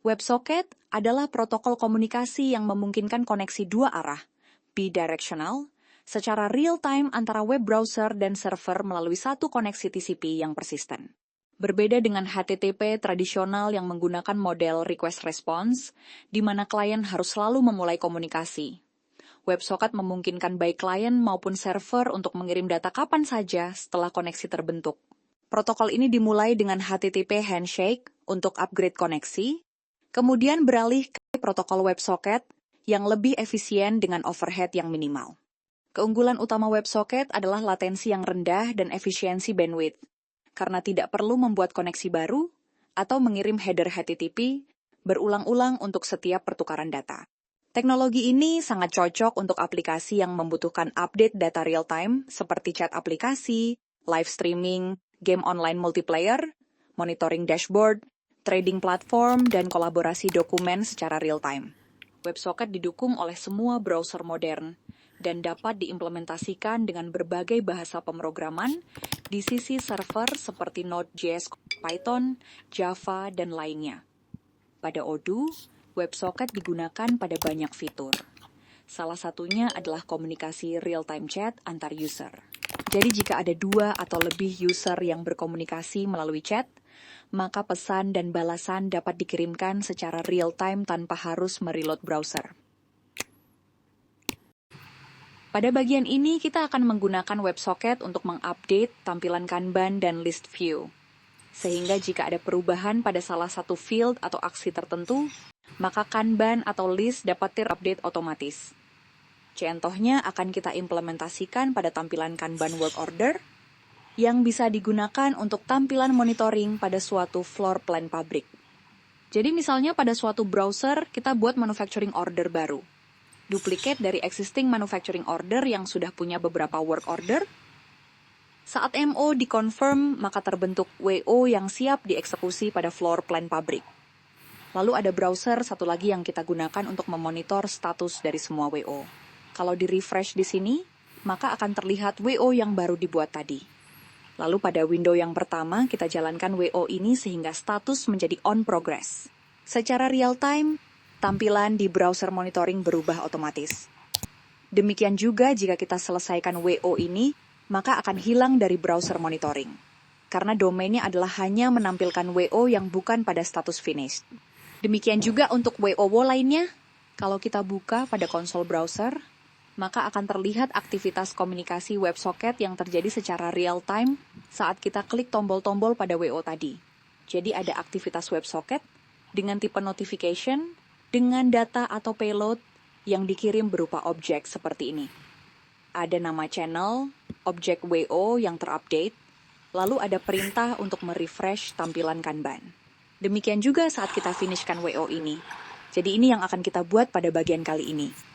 WebSocket adalah protokol komunikasi yang memungkinkan koneksi dua arah, bidirectional, secara real-time antara web browser dan server melalui satu koneksi TCP yang persisten. Berbeda dengan HTTP tradisional yang menggunakan model request response, di mana klien harus selalu memulai komunikasi. WebSocket memungkinkan baik klien maupun server untuk mengirim data kapan saja setelah koneksi terbentuk. Protokol ini dimulai dengan HTTP handshake untuk upgrade koneksi, kemudian beralih ke protokol WebSocket yang lebih efisien dengan overhead yang minimal. Keunggulan utama WebSocket adalah latensi yang rendah dan efisiensi bandwidth, karena tidak perlu membuat koneksi baru atau mengirim header HTTP berulang-ulang untuk setiap pertukaran data. Teknologi ini sangat cocok untuk aplikasi yang membutuhkan update data real-time seperti chat aplikasi, live streaming, game online multiplayer, monitoring dashboard, trading platform, dan kolaborasi dokumen secara real-time. WebSocket didukung oleh semua browser modern dan dapat diimplementasikan dengan berbagai bahasa pemrograman di sisi server seperti Node.js, Python, Java, dan lainnya. Pada Odoo, WebSocket digunakan pada banyak fitur. Salah satunya adalah komunikasi real-time chat antar user. Jadi jika ada 2 atau lebih user yang berkomunikasi melalui chat, maka pesan dan balasan dapat dikirimkan secara real-time tanpa harus mereload browser. Pada bagian ini, kita akan menggunakan WebSocket untuk mengupdate tampilan Kanban dan list view. Sehingga jika ada perubahan pada salah satu field atau aksi tertentu, maka Kanban atau list dapat terupdate otomatis. Contohnya akan kita implementasikan pada tampilan Kanban work order, yang bisa digunakan untuk tampilan monitoring pada suatu floor plan pabrik. Jadi misalnya pada suatu browser, kita buat manufacturing order baru. Duplicate dari existing manufacturing order yang sudah punya beberapa work order. Saat MO dikonfirm, maka terbentuk WO yang siap dieksekusi pada floor plan pabrik. Lalu ada browser satu lagi yang kita gunakan untuk memonitor status dari semua WO. Kalau di-refresh di sini, maka akan terlihat WO yang baru dibuat tadi. Lalu pada window yang pertama, kita jalankan WO ini sehingga status menjadi on progress. Secara real-time, tampilan di browser monitoring berubah otomatis. Demikian juga jika kita selesaikan WO ini, maka akan hilang dari browser monitoring. Karena domainnya adalah hanya menampilkan WO yang bukan pada status finished. Demikian juga untuk WO lainnya, kalau kita buka pada konsol browser, maka akan terlihat aktivitas komunikasi WebSocket yang terjadi secara real-time saat kita klik tombol-tombol pada WO tadi. Jadi ada aktivitas WebSocket dengan tipe notification, dengan data atau payload yang dikirim berupa objek seperti ini. Ada nama channel, objek WO yang terupdate, lalu ada perintah untuk merefresh tampilan Kanban. Demikian juga saat kita finishkan WO ini. Jadi ini yang akan kita buat pada bagian kali ini.